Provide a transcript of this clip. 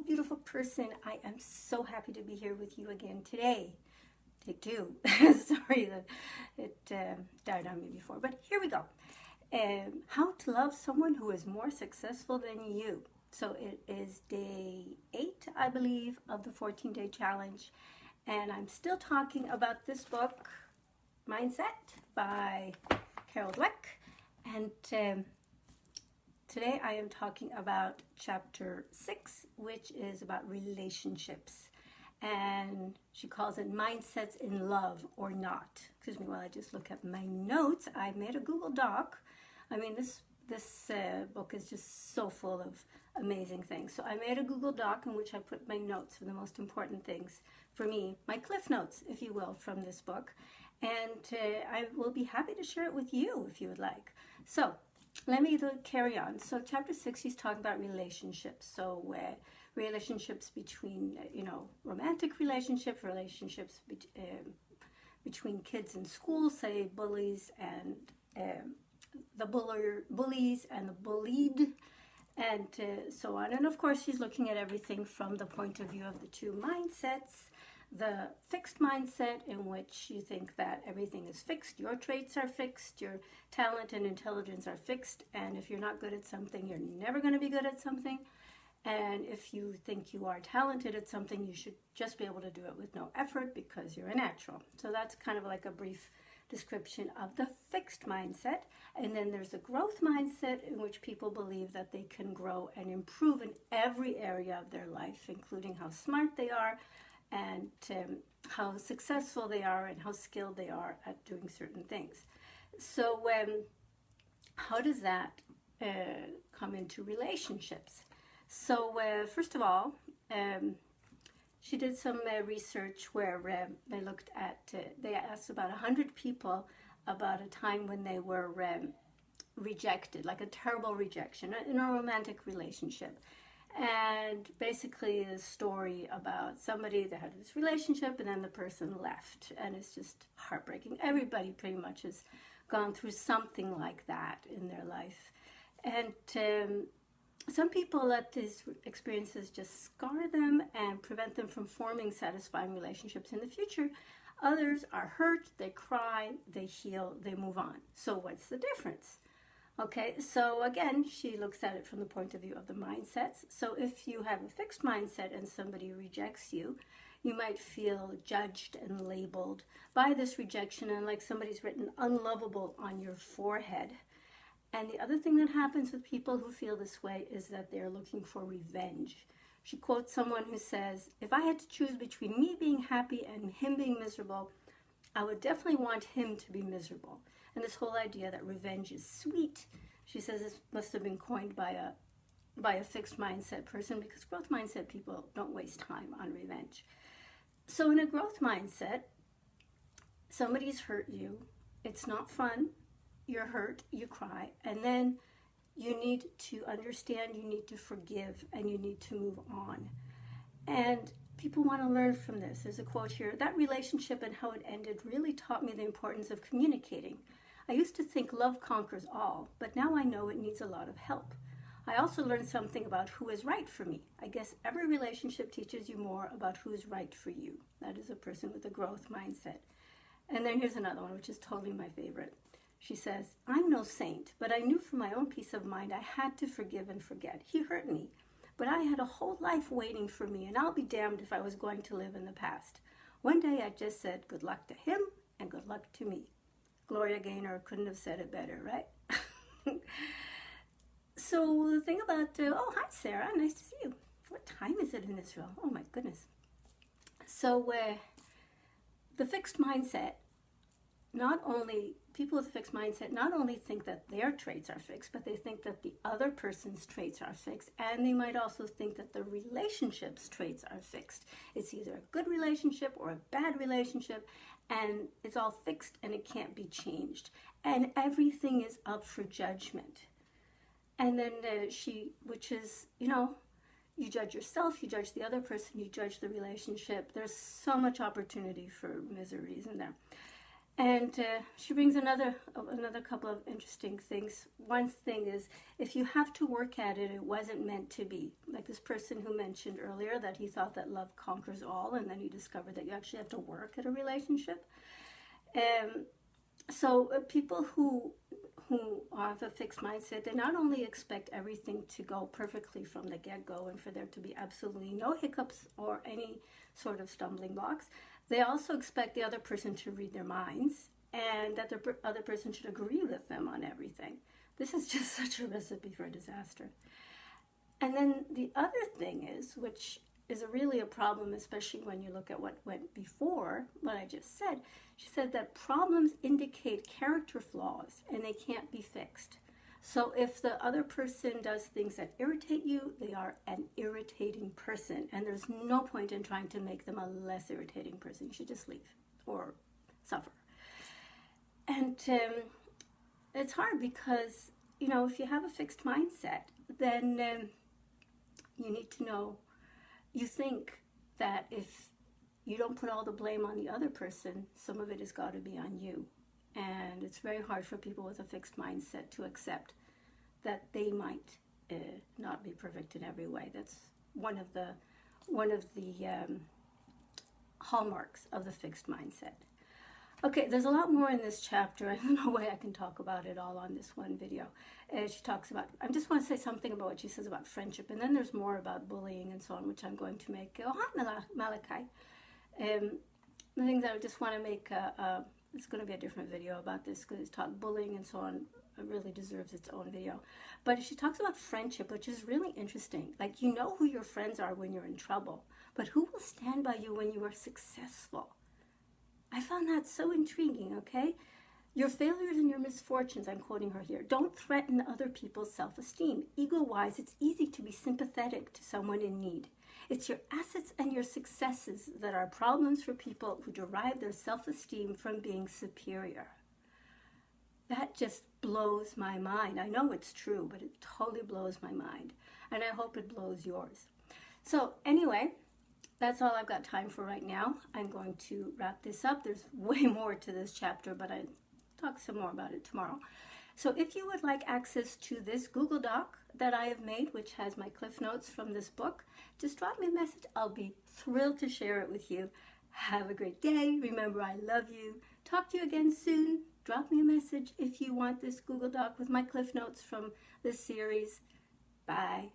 Hello, beautiful person. I am so happy to be here with you again today. Take two. Sorry that it died on me before, but here we go. How to love someone who is more successful than you. So it is day 8, I believe, of the 14-day challenge. And I'm still talking about this book, Mindset by Dweck. And today I am talking about chapter 6, which is about relationships. And she calls it Mindsets in Love or Not. Excuse me while I just look at my notes. I made a Google Doc. I mean, this book is just so full of amazing things. So I made a Google Doc in which I put my notes for the most important things for me, my cliff notes, if you will, from this book. And I will be happy to share it with you if you would like. So let me carry on. So chapter 6, she's talking about relationships. So relationships between, romantic relationships, between kids in school, say bullies and the bullies and the bullied, and so on. And of course, she's looking at everything from the point of view of the two mindsets. The fixed mindset, in which you think that everything is fixed, your traits are fixed, your talent and intelligence are fixed, and if you're not good at something, you're never going to be good at something. And if you think you are talented at something, you should just be able to do it with no effort because you're a natural. So that's kind of like a brief description of the fixed mindset. And then there's a growth mindset, in which people believe that they can grow and improve in every area of their life, including how smart they are, and how successful they are, and how skilled they are at doing certain things. So how does that come into relationships? So first of all, she did some research where they looked at, they asked about 100 people about a time when they were rejected, like a terrible rejection in a romantic relationship. And basically a story about somebody that had this relationship and then the person left, and it's just heartbreaking. Everybody pretty much has gone through something like that in their life. And some people let these experiences just scar them and prevent them from forming satisfying relationships in the future. Others are hurt, they cry, they heal, they move on. So what's the difference? Okay, so again, she looks at it from the point of view of the mindsets. So if you have a fixed mindset and somebody rejects you, you might feel judged and labeled by this rejection, and like somebody's written unlovable on your forehead. And the other thing that happens with people who feel this way is that they're looking for revenge. She quotes someone who says, "If I had to choose between me being happy and him being miserable, I would definitely want him to be miserable." And this whole idea that revenge is sweet, she says this must have been coined by a fixed mindset person, because growth mindset people don't waste time on revenge. So in a growth mindset, somebody's hurt you, it's not fun, you're hurt, you cry, and then you need to understand, you need to forgive, and you need to move on. And people want to learn from this. There's a quote here: "That relationship and how it ended really taught me the importance of communicating. I used to think love conquers all, but now I know it needs a lot of help. I also learned something about who is right for me. I guess every relationship teaches you more about who's right for you." That is a person with a growth mindset. And then here's another one, which is totally my favorite. She says, "I'm no saint, but I knew for my own peace of mind I had to forgive and forget. He hurt me, but I had a whole life waiting for me, and I'll be damned if I was going to live in the past. One day I just said good luck to him and good luck to me." Gloria Gaynor couldn't have said it better, right? So the thing about, oh, hi Sarah, nice to see you. What time is it in Israel? Oh my goodness. So the fixed mindset, people with a fixed mindset not only think that their traits are fixed, but they think that the other person's traits are fixed, and they might also think that the relationship's traits are fixed. It's either a good relationship or a bad relationship, and it's all fixed and it can't be changed. And everything is up for judgment. And then which is, you judge yourself, you judge the other person, you judge the relationship. There's so much opportunity for miseries in there. And she brings another couple of interesting things. One thing is, if you have to work at it, it wasn't meant to be. Like this person who mentioned earlier that he thought that love conquers all, and then he discovered that you actually have to work at a relationship. So people who have a fixed mindset, they not only expect everything to go perfectly from the get-go and for there to be absolutely no hiccups or any sort of stumbling blocks, they also expect the other person to read their minds and that the other person should agree with them on everything. This is just such a recipe for disaster. And then the other thing is, which is really a problem, especially when you look at what went before what I just said. She said that problems indicate character flaws and they can't be fixed. So if the other person does things that irritate you, they are an irritating person, and there's no point in trying to make them a less irritating person. You should just leave or suffer. And it's hard because, you know, if you have a fixed mindset, then you need to know, you think that if you don't put all the blame on the other person, some of it has got to be on you. And it's very hard for people with a fixed mindset to accept that they might not be perfect in every way. That's one of the hallmarks of the fixed mindset. Okay, there's a lot more in this chapter. I don't know why I can talk about it all on this one video. She talks about, I just want to say something about what she says about friendship, and then there's more about bullying and so on, which I'm going to make. Oh, hi, Malachi. The things I just want to make, it's going to be a different video about this, because it's talk bullying and so on. It really deserves its own video. But she talks about friendship, which is really interesting. Like, you know who your friends are when you're in trouble, but who will stand by you when you are successful? I found that so intriguing, okay? Your failures and your misfortunes, I'm quoting her here, don't threaten other people's self-esteem. Ego-wise, it's easy to be sympathetic to someone in need. It's your assets and your successes that are problems for people who derive their self-esteem from being superior. That just blows my mind. I know it's true, but it totally blows my mind. And I hope it blows yours. So anyway, that's all I've got time for right now. I'm going to wrap this up. There's way more to this chapter, but I'll talk some more about it tomorrow. So if you would like access to this Google Doc that I have made, which has my cliff notes from this book, just drop me a message. I'll be thrilled to share it with you. Have a great day. Remember, I love you. Talk to you again soon. Drop me a message if you want this Google Doc with my cliff notes from this series. Bye.